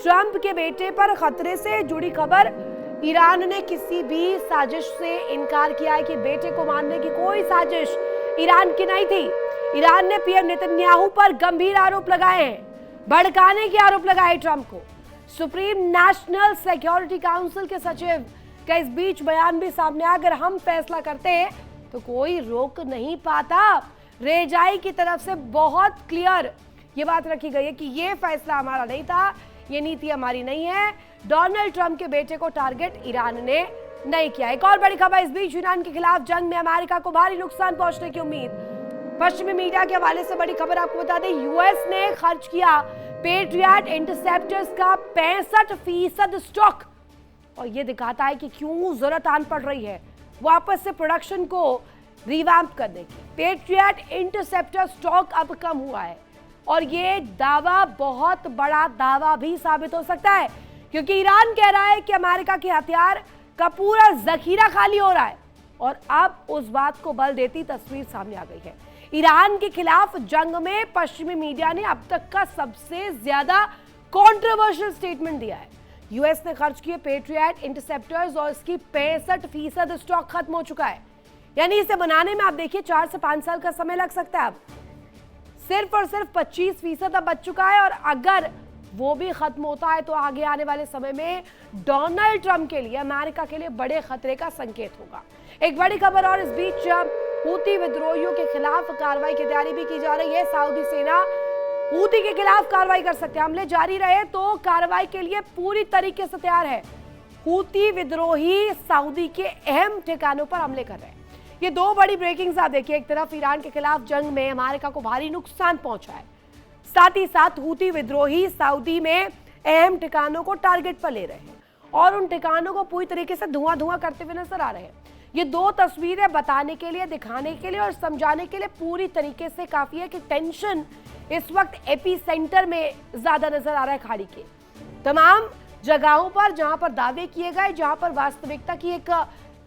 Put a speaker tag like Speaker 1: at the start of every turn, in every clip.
Speaker 1: Trump के बेटे पर खतरे से जुड़ी खबर। ईरान ने किसी भी साजिश से इनकार किया है कि बेटे को मारने की कोई साजिश ईरान की नहीं थी। ईरान ने पीएम नेतन्याहू पर गंभीर आरोप लगाए हैं, भड़काने के आरोप लगाए ट्रंप को। सुप्रीम नेशनल सिक्योरिटी काउंसिल के सचिव का इस बीच बयान भी सामने आया, अगर हम फैसला करते हैं तो कोई रोक नहीं पाता। रेजाई की तरफ से बहुत क्लियर ये बात रखी गई है कि ये फैसला हमारा नहीं था, ये नीति हमारी नहीं है। डोनाल्ड ट्रंप के बेटे को टारगेट ईरान ने नहीं किया। एक और बड़ी खबर, इस बीच ईरान के खिलाफ जंग में अमेरिका को भारी नुकसान पहुंचने की उम्मीद। पश्चिमी मीडिया के हवाले से बड़ी खबर आपको बता दें, यूएस ने खर्च किया पेट्रियट इंटरसेप्टर्स का 65% स्टॉक, और ये दिखाता है कि क्यों जरूरत आन पड़ रही है वापस से प्रोडक्शन को रिवैम्प करने की। पेट्रियट इंटरसेप्टर स्टॉक अब कम हुआ है और ये दावा बहुत बड़ा दावा भी साबित हो सकता है, क्योंकि ईरान कह रहा है कि अमेरिका के हथियार का पूरा जखीरा खाली हो रहा है, और अब उस बात को बल देती तस्वीर सामने आ गई है। ईरान के खिलाफ जंग में पश्चिमी मीडिया ने अब तक का सबसे ज्यादा कंट्रोवर्शियल स्टेटमेंट दिया है। यूएस ने खर्च किए पेट्रियट इंटरसेप्टर्स और इसकी 65% स्टॉक खत्म हो चुका है, यानी इसे बनाने में आप देखिए 4 से 5 साल का समय लग सकता है। अब सिर्फ और सिर्फ 25% अब बच चुका है, और अगर वो भी खत्म होता है तो आगे आने वाले समय में डोनाल्ड ट्रंप के लिए, अमेरिका के लिए बड़े खतरे का संकेत होगा। एक बड़ी खबर, और इस बीच हूती विद्रोहियों के खिलाफ कार्रवाई की तैयारी भी की जा रही है। सऊदी सेना हूती के खिलाफ कार्रवाई कर सकते हैं, हमले जारी रहे तो कार्रवाई के लिए पूरी तरीके से तैयार है। हूती विद्रोही सऊदी के अहम ठिकानों पर हमले कर रहे हैं। ये दो बड़ी ब्रेकिंग्स आप देखिए, एक तरफ ईरान के खिलाफ जंग में अमेरिका को भारी नुकसान पहुंचा है, साथ ही साथ हूती विद्रोही सऊदी में अहम ठिकानों को टारगेट पर ले रहे हैं और उन ठिकानों को पूरी तरीके से धुआं करते हुए नजर आ रहे हैं। ये दो तस्वीरें बताने के लिए, दिखाने के लिए और समझाने के लिए पूरी तरीके से काफी है कि टेंशन इस वक्त एपी सेंटर में ज्यादा नजर आ रहा है। खाड़ी के तमाम जगहों पर जहां पर दावे किए गए, जहां पर वास्तविकता की एक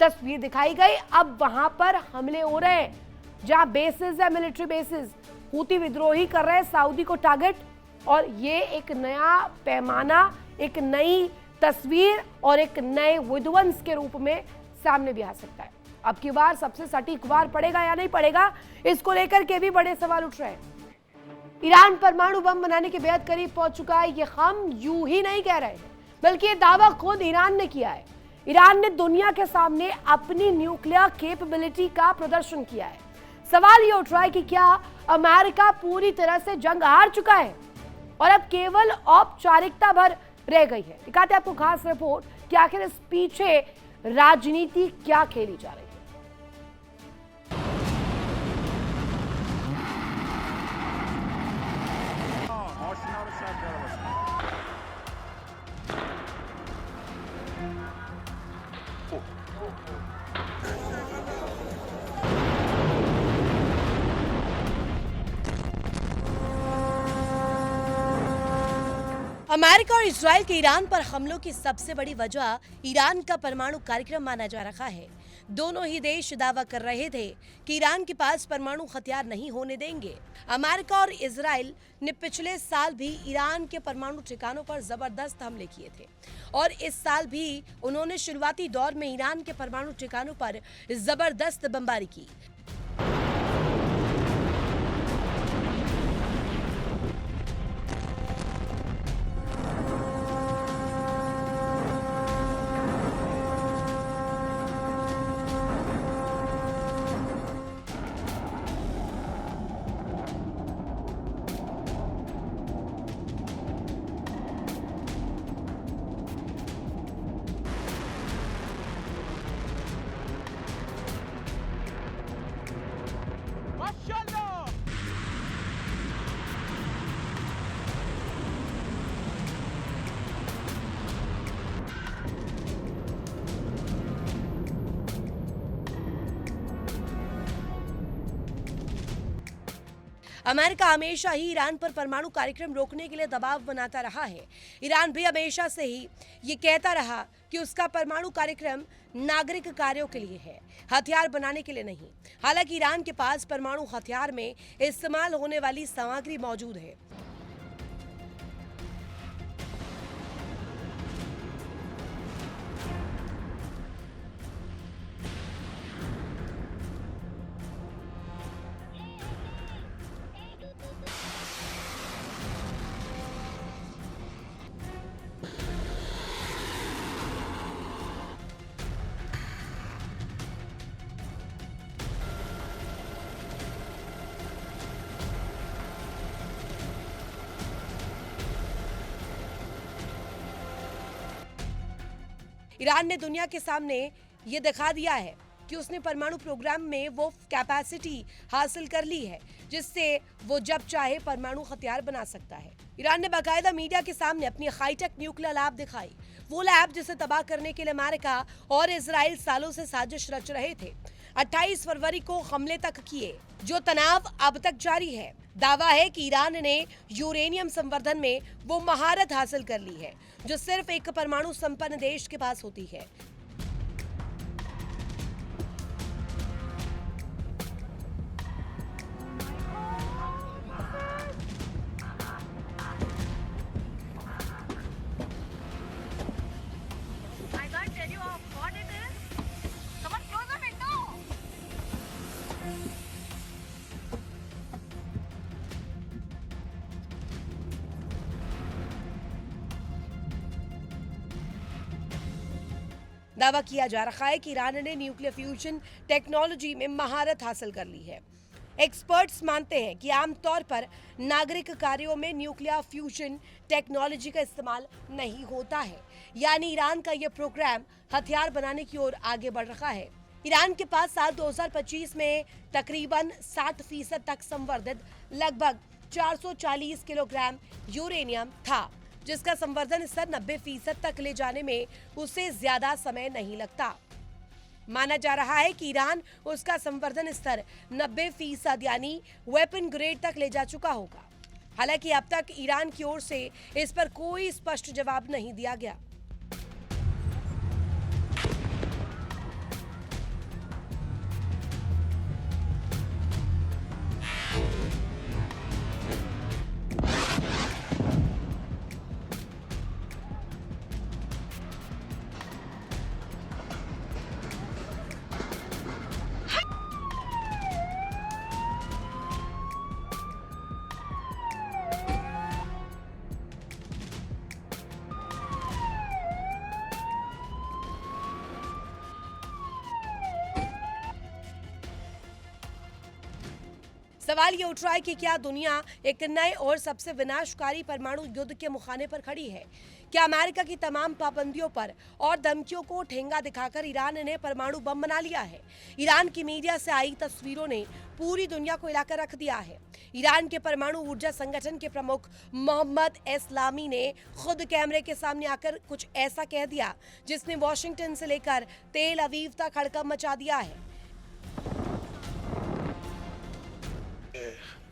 Speaker 1: तस्वीर दिखाई गई, अब वहां पर हमले हो रहे हैं। जहां बेसिस है, मिलिट्री बेसिस, हूती विद्रोही कर रहे हैं सऊदी को टारगेट, और ये एक नया पैमाना, एक नई तस्वीर और एक नए विध्वंस के रूप में सामने भी आ सकता है। अब की बार सबसे सटीक वार पड़ेगा या नहीं पड़ेगा, इसको लेकर के भी बड़े सवाल उठ रहे हैं। ईरान परमाणु बम बनाने के बेहद करीब पहुंच चुका है, ये हम यूं ही नहीं कह रहे हैं, बल्कि ये दावा खुद ईरान ने किया है। ईरान ने दुनिया के सामने अपनी न्यूक्लियर कैपेबिलिटी का प्रदर्शन किया है। सवाल ये उठ रहा है कि क्या अमेरिका पूरी तरह से जंग हार चुका है और अब केवल औपचारिकता भर रह गई है। दिखाते हैं आपको खास रिपोर्ट कि आखिर इस पीछे राजनीति क्या खेली जा रही है।
Speaker 2: अमेरिका और इजराइल के ईरान पर हमलों की सबसे बड़ी वजह ईरान का परमाणु कार्यक्रम माना जा रहा है। दोनों ही देश दावा कर रहे थे कि ईरान के पास परमाणु हथियार नहीं होने देंगे। अमेरिका और इजराइल ने पिछले साल भी ईरान के परमाणु ठिकानों पर जबरदस्त हमले किए थे, और इस साल भी उन्होंने शुरुआती दौर में ईरान के परमाणु ठिकानों पर जबरदस्त बमबारी की। अमेरिका हमेशा ही ईरान पर परमाणु कार्यक्रम रोकने के लिए दबाव बनाता रहा है। ईरान भी हमेशा से ही ये कहता रहा कि उसका परमाणु कार्यक्रम नागरिक कार्यों के लिए है, हथियार बनाने के लिए नहीं। हालांकि ईरान के पास परमाणु हथियार में इस्तेमाल होने वाली सामग्री मौजूद है। ईरान ने दुनिया के सामने ये दिखा दिया है कि उसने परमाणु प्रोग्राम में वो कैपेसिटी हासिल कर ली है जिससे वो जब चाहे परमाणु हथियार बना सकता है। ईरान ने बाकायदा मीडिया के सामने अपनी हाईटेक न्यूक्लियर लैब दिखाई, वो लैब जिसे तबाह करने के लिए अमेरिका और इजराइल सालों से साजिश रच रहे थे। 28 फरवरी को हमले तक किए, जो तनाव अब तक जारी है। दावा है कि ईरान ने यूरेनियम संवर्धन में वो महारत हासिल कर ली है जो सिर्फ एक परमाणु संपन्न देश के पास होती है।
Speaker 3: I can't tell you how hot it is. Someone close the window.
Speaker 2: दावा किया जा रहा है कि ईरान ने न्यूक्लियर फ्यूजन टेक्नोलॉजी में महारत हासिल कर ली है। एक्सपर्ट्स मानते हैं कि आमतौर पर नागरिक कार्यों में न्यूक्लियर फ्यूजन टेक्नोलॉजी का इस्तेमाल नहीं होता है, यानी ईरान का यह प्रोग्राम हथियार बनाने की ओर आगे बढ़ रहा है। ईरान के पास साल 2025 में तकरीबन 60% तक संवर्धित लगभग 440 किलोग्राम यूरेनियम था, जिसका संवर्धन स्तर 90% तक ले जाने में उसे ज्यादा समय नहीं लगता। माना जा रहा है कि ईरान उसका संवर्धन स्तर 90% यानी वेपन ग्रेड तक ले जा चुका होगा। हालांकि अब तक ईरान की ओर से इस पर कोई स्पष्ट जवाब नहीं दिया गया। सवाल ये उठ रहा है कि क्या दुनिया एक नए और सबसे विनाशकारी परमाणु युद्ध के मुखाने पर खड़ी है? क्या अमेरिका की तमाम पाबंदियों पर और धमकियों को ठेंगा दिखाकर ईरान ने परमाणु बम बना लिया है? ईरान की मीडिया से आई तस्वीरों ने पूरी दुनिया को हिलाकर रख दिया है। ईरान के परमाणु ऊर्जा संगठन के प्रमुख मोहम्मद एस्लामी ने खुद कैमरे के सामने आकर कुछ ऐसा कह दिया जिसने वॉशिंगटन से लेकर तेल अवीव तक हड़कंप मचा दिया है।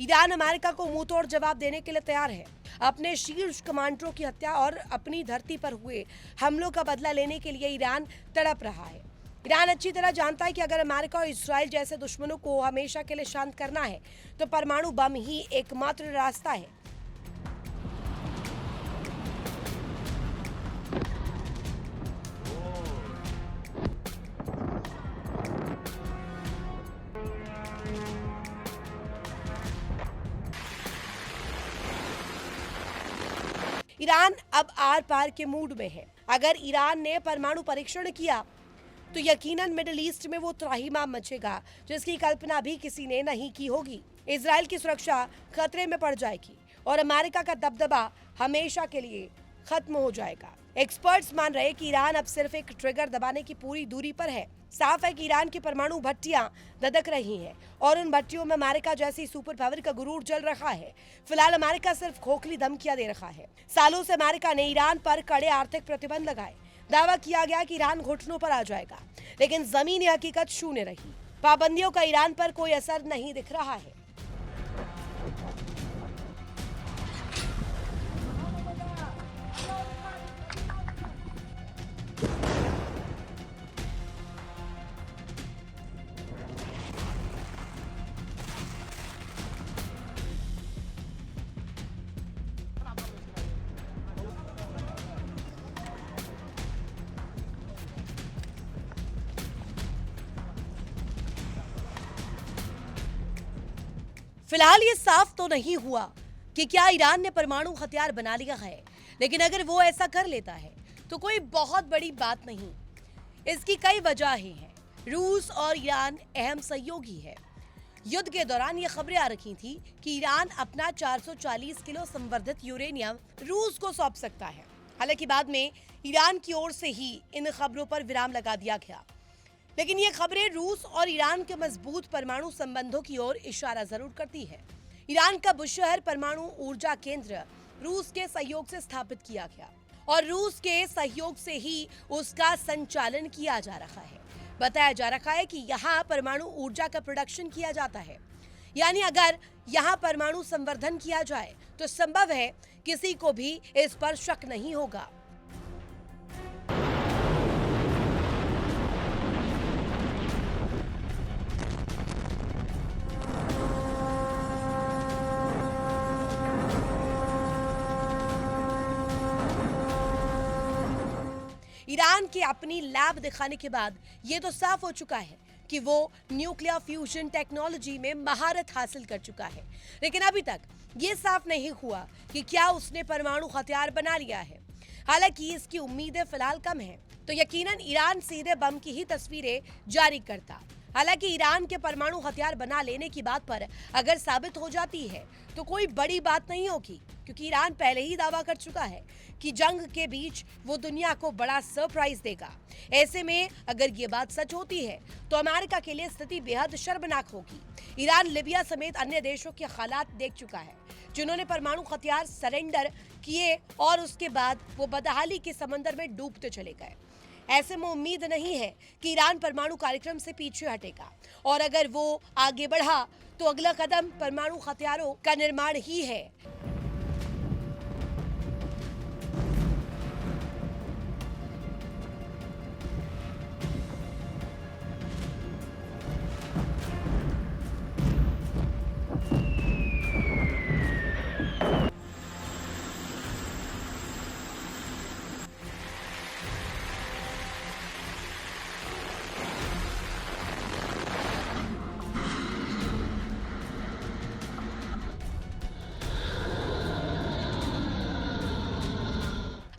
Speaker 2: ईरान अमेरिका को मुंह तोड़ जवाब देने के लिए तैयार है। अपने शीर्ष कमांडरों की हत्या और अपनी धरती पर हुए हमलों का बदला लेने के लिए ईरान तड़प रहा है। ईरान अच्छी तरह जानता है कि अगर अमेरिका और इस्राइल जैसे दुश्मनों को हमेशा के लिए शांत करना है तो परमाणु बम ही एकमात्र रास्ता है। ईरान अब आर पार के मूड में है। अगर ईरान ने परमाणु परीक्षण किया तो यकीनन मिडिल ईस्ट में वो त्राहिमाम मचेगा जिसकी कल्पना भी किसी ने नहीं की होगी। इजराइल की सुरक्षा खतरे में पड़ जाएगी और अमेरिका का दबदबा हमेशा के लिए खत्म हो जाएगा। एक्सपर्ट्स मान रहे कि ईरान अब सिर्फ एक ट्रिगर दबाने की पूरी दूरी पर है। साफ है कि ईरान की परमाणु भट्टियां धधक रही हैं और उन भट्टियों में अमेरिका जैसी सुपर पावर का गुरूर जल रहा है। फिलहाल अमेरिका सिर्फ खोखली धमकियां दे रहा है। सालों से अमेरिका ने ईरान पर कड़े आर्थिक प्रतिबंध लगाए। दावा किया गया कि ईरान घुटनों पर आ जाएगा, लेकिन जमीनी हकीकत शून्य रही। पाबंदियों का ईरान पर कोई असर नहीं दिख रहा है। फिलहाल ये साफ तो नहीं हुआ कि क्या ईरान ने परमाणु हथियार बना लिया है, लेकिन अगर वो ऐसा कर लेता है तो कोई बहुत बड़ी बात नहीं। इसकी कई वजहें हैं। रूस और ईरान अहम सहयोगी है। युद्ध के दौरान ये खबरें आ रही थी कि ईरान अपना 440 किलो संवर्धित यूरेनियम रूस को सौंप सकता है। हालांकि बाद में ईरान की ओर से ही इन खबरों पर विराम लगा दिया गया, लेकिन ये खबरें रूस और ईरान के मजबूत परमाणु संबंधों की ओर इशारा जरूर करती है। ईरान का बुशहर परमाणु ऊर्जा केंद्र रूस के सहयोग से स्थापित किया गया और रूस के सहयोग से ही उसका संचालन किया जा रहा है। बताया जा रहा है कि यहाँ परमाणु ऊर्जा का प्रोडक्शन किया जाता है, यानी अगर यहाँ परमाणु संवर्धन किया जाए तो संभव है किसी को भी इस पर शक नहीं होगा। ईरान की अपनी लैब दिखाने के बाद ये तो साफ हो चुका है कि वो न्यूक्लियर फ्यूजन टेक्नोलॉजी में महारत हासिल कर चुका है, लेकिन अभी तक ये साफ नहीं हुआ कि क्या उसने परमाणु हथियार बना लिया है। हालांकि इसकी उम्मीदें फिलहाल कम हैं, तो यकीनन ईरान सीधे बम की ही तस्वीरें जारी करता। हालांकि ईरान के परमाणु हथियार बना लेने की बात पर अगर साबित हो जाती है तो कोई बड़ी बात नहीं होगी, क्योंकि ईरान पहले ही दावा कर चुका है कि जंग के बीच वो दुनिया को बड़ा सरप्राइज देगा। ऐसे में अगर ये बात सच होती है तो अमेरिका के लिए स्थिति बेहद शर्मनाक होगी। ईरान लिबिया समेत अन्य देशों के हालात देख चुका है, जिन्होंने परमाणु हथियार सरेंडर किए और उसके बाद वो बदहाली के समंदर में डूबते चले गए। ऐसे में उम्मीद नहीं है कि ईरान परमाणु कार्यक्रम से पीछे हटेगा, और अगर वो आगे बढ़ा तो अगला कदम परमाणु हथियारों का निर्माण ही है।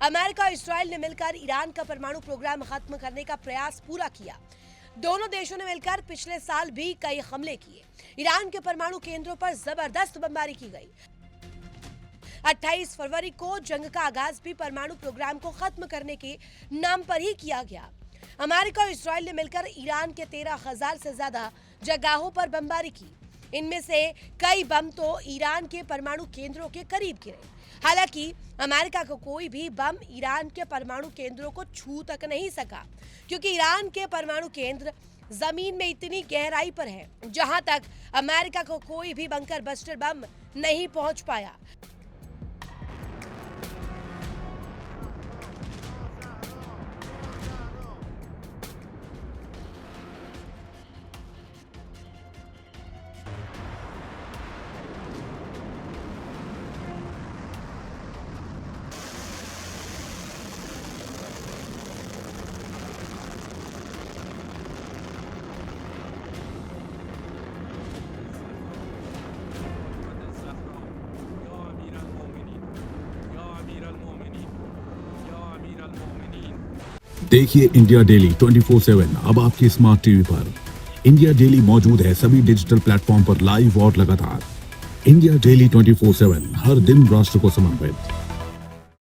Speaker 2: अमेरिका और इस्राइल ने मिलकर ईरान का परमाणु प्रोग्राम खत्म करने का प्रयास पूरा किया। दोनों देशों ने मिलकर पिछले साल भी कई हमले किए। ईरान के परमाणु केंद्रों पर जबरदस्त बमबारी की गई। 28 फरवरी को जंग का आगाज भी परमाणु प्रोग्राम को खत्म करने के नाम पर ही किया गया। अमेरिका और इस्राइल ने मिलकर ईरान के 13,000 से ज्यादा जगहों पर बमबारी की। इनमें से कई बम तो ईरान के परमाणु केंद्रों के करीब गिरे। हालांकि अमेरिका को कोई भी बम ईरान के परमाणु केंद्रों को छू तक नहीं सका, क्योंकि ईरान के परमाणु केंद्र जमीन में इतनी गहराई पर है जहां तक अमेरिका को कोई भी बंकर बस्टर बम नहीं पहुंच पाया।
Speaker 4: देखिए इंडिया डेली 24/7 अब आपके स्मार्ट टीवी पर। इंडिया डेली मौजूद है सभी डिजिटल प्लेटफॉर्म पर लाइव और लगातार। इंडिया डेली 24/7 हर दिन राष्ट्र को समर्पित।